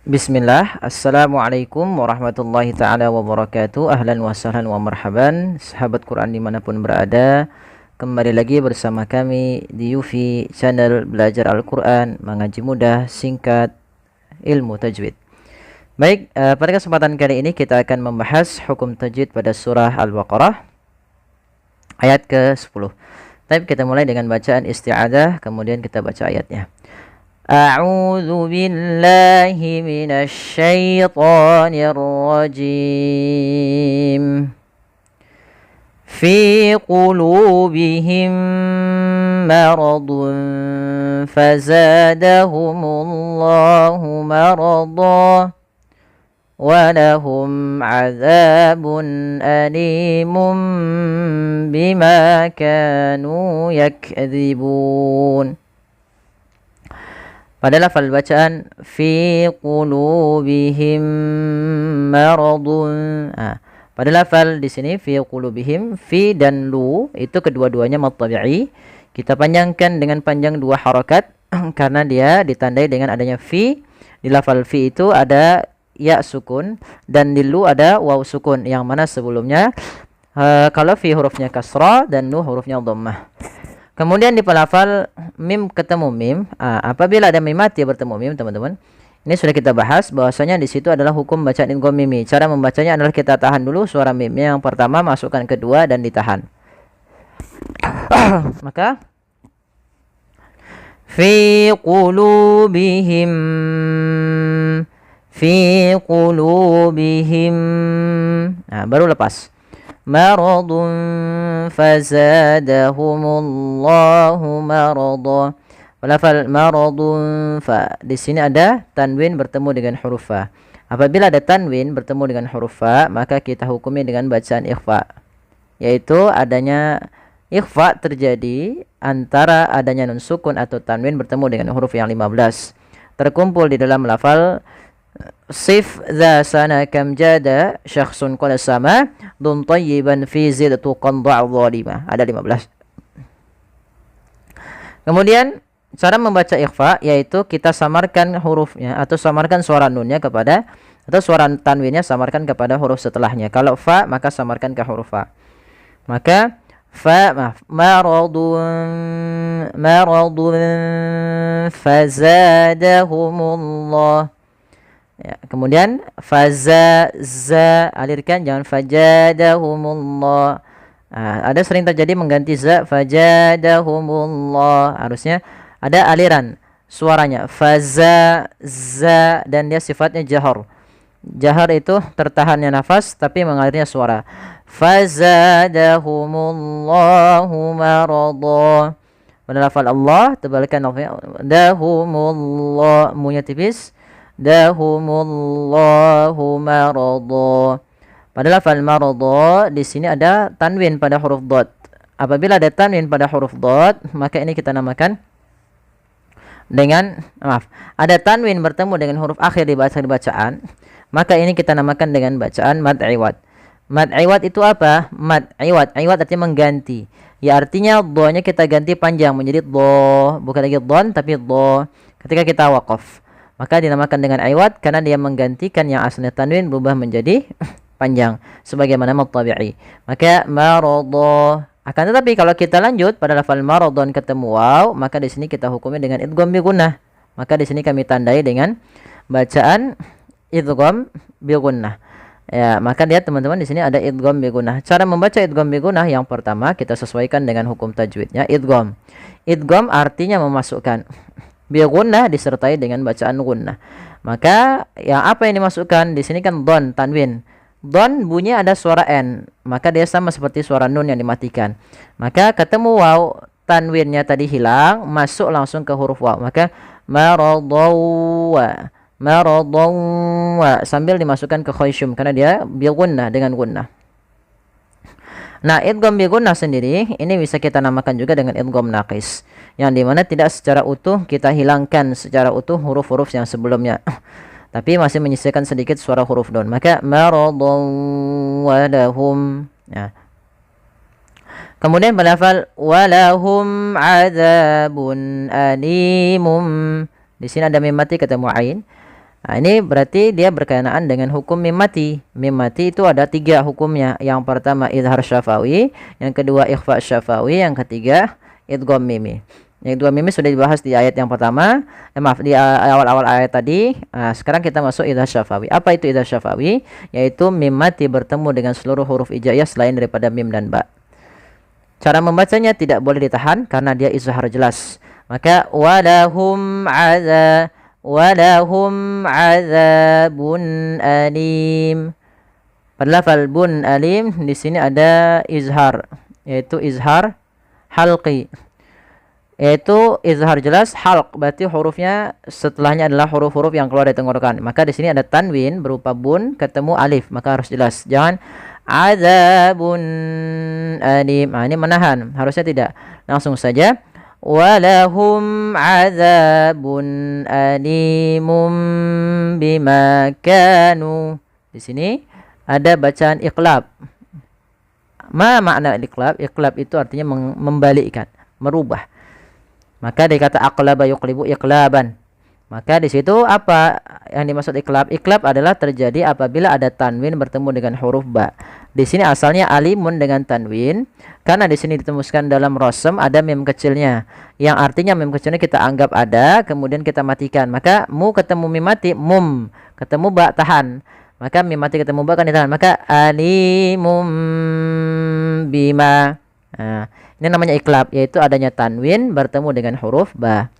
Bismillah, Assalamualaikum warahmatullahi ta'ala wabarakatuh. Ahlan wa sahlan wa marhaban, sahabat Quran dimanapun berada. Kembali lagi bersama kami di Yufi channel Belajar Al-Quran, Mengaji Mudah, Singkat, Ilmu Tajwid. Baik, pada kesempatan kali ini kita akan membahas hukum tajwid pada surah Al-Baqarah ayat ke-10. Baik, kita mulai dengan bacaan isti'adah, kemudian kita baca ayatnya. أعوذ بالله من الشيطان الرجيم في قلوبهم مرض فزادهم الله مرضا ولهم عذاب أليم بما كانوا يكذبون. Pada lafal bacaan fi qulubihim maradun. Pada lafal di sini fi qulubihim, fi dan lu itu kedua-duanya mad tabi'i. Kita panjangkan dengan panjang dua harakat karena dia ditandai dengan adanya fi. Di lafal fi itu ada ya sukun dan di lu ada waw sukun yang mana sebelumnya kalau fi hurufnya kasrah dan lu hurufnya dhammah. Kemudian di pelafal mim ketemu mim, apabila ada mim mati bertemu mim, teman-teman. Ini sudah kita bahas bahwasanya di situ adalah hukum bacaan idgham mimi. Cara membacanya adalah kita tahan dulu suara mimnya yang pertama, masukkan kedua dan ditahan. Maka fi qulubihim baru lepas. Maradun fazadahumullahu marada. Lafal maradun fa. Di sini ada tanwin bertemu dengan huruf fa. Apabila ada tanwin bertemu dengan huruf fa, maka kita hukumi dengan bacaan ikhfa. Yaitu adanya ikhfa terjadi antara adanya nun sukun atau tanwin bertemu dengan huruf yang 15. Terkumpul di dalam lafal Sif dha sana kam jada syakhsun qala sama dun tayyiban fi zidatu qanda' zalimah. Ada 15. Kemudian cara membaca ikhfa yaitu kita samarkan hurufnya atau samarkan suara nunnya kepada atau suara tanwinnya samarkan kepada huruf setelahnya. Kalau fa maka samarkan ke huruf fa. Maka maradun fazadahumullah. Ya, kemudian alirkan, jangan fajadahumullah. Ada sering terjadi mengganti za fajadahumullah. Harusnya ada aliran suaranya dan dia sifatnya jahar. Jahar itu tertahannya nafas tapi mengalirnya suara. Fazadahumullahu marada. Pada lafal Allah tebalkan lafaznya dahumullah, munya tipis. Dahumullahu marada. Pada lafal marada di sini ada tanwin pada huruf dhad. Apabila ada tanwin pada huruf dhad, maka ini kita namakan dengan ada tanwin bertemu dengan huruf akhir di bacaan, maka ini kita namakan dengan bacaan mad iwad. Mad iwad itu apa? Mad iwad. Iwad artinya mengganti. Ya artinya dha-nya kita ganti panjang menjadi dha, bukan lagi dhon tapi dha ketika kita waqaf. Maka dinamakan dengan iwad karena dia menggantikan yang asalnya tanwin berubah menjadi panjang sebagaimana mad tabi'i. Maka marada. Akan tetapi kalau kita lanjut pada lafal maradun ketemu waw, maka di sini kita hukumi dengan idgham bi gunnah. Maka di sini kami tandai dengan bacaan idgham bi gunnah. Ya, maka lihat teman-teman di sini ada idgham bi gunnah. Cara membaca idgham bi gunnah yang pertama kita sesuaikan dengan hukum tajwidnya idgham. Idgham artinya memasukkan. Bi gunnah disertai dengan bacaan gunnah. Maka yang apa yang dimasukkan di sini kan don tanwin. Don bunyi ada suara n, maka dia sama seperti suara nun yang dimatikan. Maka ketemu waw, tanwinnya tadi hilang, masuk langsung ke huruf waw. Maka maradawa sambil dimasukkan ke khayshum karena dia bi gunnah dengan gunnah. Nah, idgham bi gunnah sendiri ini bisa kita namakan juga dengan idgham naqis, yang dimana tidak secara utuh kita hilangkan secara utuh huruf-huruf yang sebelumnya, tapi masih menyisakan sedikit suara huruf don. Maka maradun walahum. Ya. Kemudian berlafal walahum adzabun alimum. Di sini ada mim mati ketemu ain. Nah, ini berarti dia berkenaan dengan hukum mim mati. Mim mati itu ada 3 hukumnya. Yang pertama idhar syafawi, yang kedua ikhfa syafawi, yang ketiga idgham mimi. Yang dua mimi sudah dibahas di ayat yang pertama, maaf di awal-awal ayat tadi. Nah, sekarang kita masuk idhar syafawi. Apa itu idhar syafawi? Yaitu mim mati bertemu dengan seluruh huruf hijaiyah selain daripada mim dan ba. Cara membacanya tidak boleh ditahan karena dia izhar jelas. Maka walahum azabun alim. Pada lafal bun alim di sini ada izhar, yaitu izhar halqi. Yaitu izhar jelas, halq berarti hurufnya setelahnya adalah huruf-huruf yang keluar dari tenggorokan. Maka di sini ada tanwin berupa bun ketemu alif, maka harus jelas. Jangan azabun alim. Nah, ini menahan, harusnya tidak. Langsung saja walahum azabun alimum bima kanu. Di sini ada bacaan iqlab. Ma makna iqlab? Iqlab itu artinya membalikkan, merubah. Maka dikata aqlaba yuqlibu iqlaban. Maka di situ apa yang dimaksud iqlab? Iqlab adalah terjadi apabila ada tanwin bertemu dengan huruf ba. Di sini asalnya alimun dengan tanwin, karena di sini ditemuskan dalam rosem ada mim kecilnya, yang artinya mim kecilnya kita anggap ada, kemudian kita matikan. Maka mu ketemu mim mati, mum ketemu ba tahan. Maka mim mati ketemu ba kan ditahan. Maka alimum bima. Nah, ini namanya iqlab, yaitu adanya tanwin bertemu dengan huruf ba.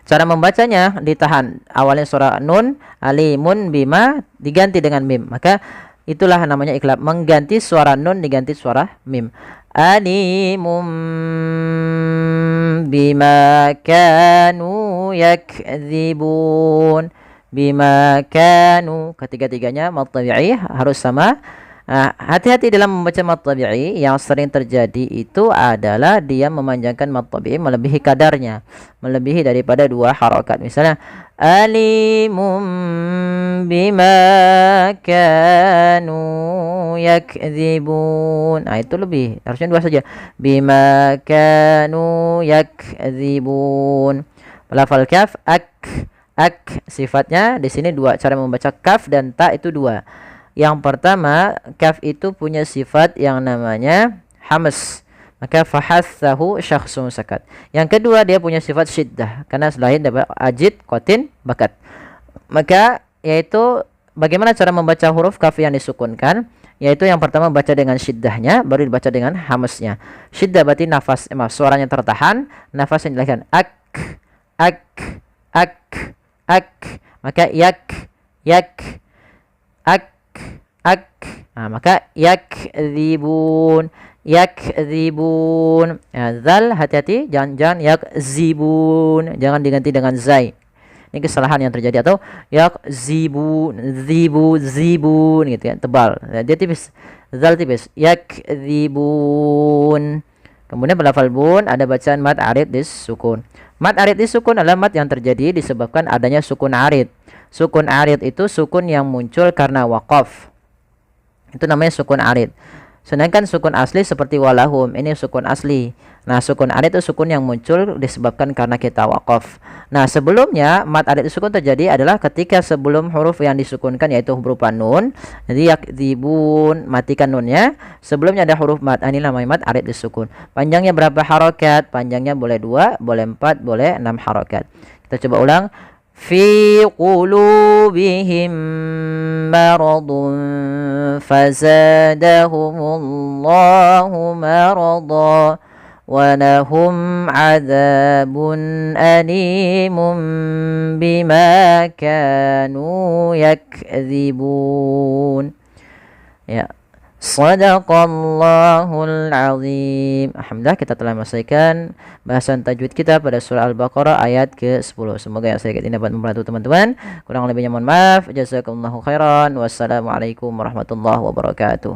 Cara membacanya ditahan. Awalnya surah nun, alimun bima diganti dengan mim. Maka itulah namanya iqlab, mengganti suara nun diganti suara mim. Alimum bima kanu yakdzibun. Bima kanu, ketiga-tiganya mad tabi'i harus sama. Hati-hati dalam membaca mad tabi'i. Yang sering terjadi itu adalah dia memanjangkan mad tabi'i melebihi kadarnya, melebihi daripada 2 harokat. Misalnya alimum bima kanu yakdzibun. Nah, itu lebih, harusnya 2 saja. Bima kanu yakdzibun. Lafal kaf ak sifatnya di sini 2. Cara membaca kaf dan ta itu 2. Yang pertama, kaf itu punya sifat yang namanya hamas. Maka fahathahu syakhsun sakat. Yang kedua, dia punya sifat syiddah, karena selain dapat ajid, qatin, bakat. Maka yaitu bagaimana cara membaca huruf kaf yang disukunkan? Yaitu yang pertama baca dengan syiddahnya, baru dibaca dengan hamasnya. Syiddah berarti nafas, suaranya tertahan, nafas yang dilakukan ak. Maka yak ak. Nah, maka yakdzibun. Ya, zal hati-hati, jangan yakzibun, jangan diganti dengan zai. Ini kesalahan yang terjadi. Atau yakzibun, zibun gitu ya, tebal. Dia tipis, zal tipis. Yakdzibun. Kemudian pada lafal bun ada bacaan mad arid disukun. Mad arid disukun adalah mad yang terjadi disebabkan adanya sukun arid. Sukun arid itu sukun yang muncul karena waqaf. Itu namanya sukun arid. Sedangkan sukun asli seperti walahum, ini sukun asli. Nah, sukun arid itu sukun yang muncul disebabkan karena kita waqaf. Nah, sebelumnya mad arid disukun terjadi adalah ketika sebelum huruf yang disukunkan yaitu berupa nun. Jadi yakdzibun, matikan nunnya. Sebelumnya ada huruf mad. Ini namanya mad arid disukun. Panjangnya berapa harokat? Panjangnya boleh 2, boleh 4, boleh 6 harokat. Kita coba ulang. Fi qulubihim maradun fazadahumullahu marada wa lahum adzabun alimun bima kanu yakdzibun. Ya. Shadaqallahul azim. Alhamdulillah, kita telah menyelesaikan bahasan tajwid kita pada surah Al-Baqarah ayat ke-10. Semoga yang saya ini dapat membantu teman-teman. Kurang lebihnya mohon maaf. Jazakumullahu khairan. Wassalamualaikum warahmatullahi wabarakatuh.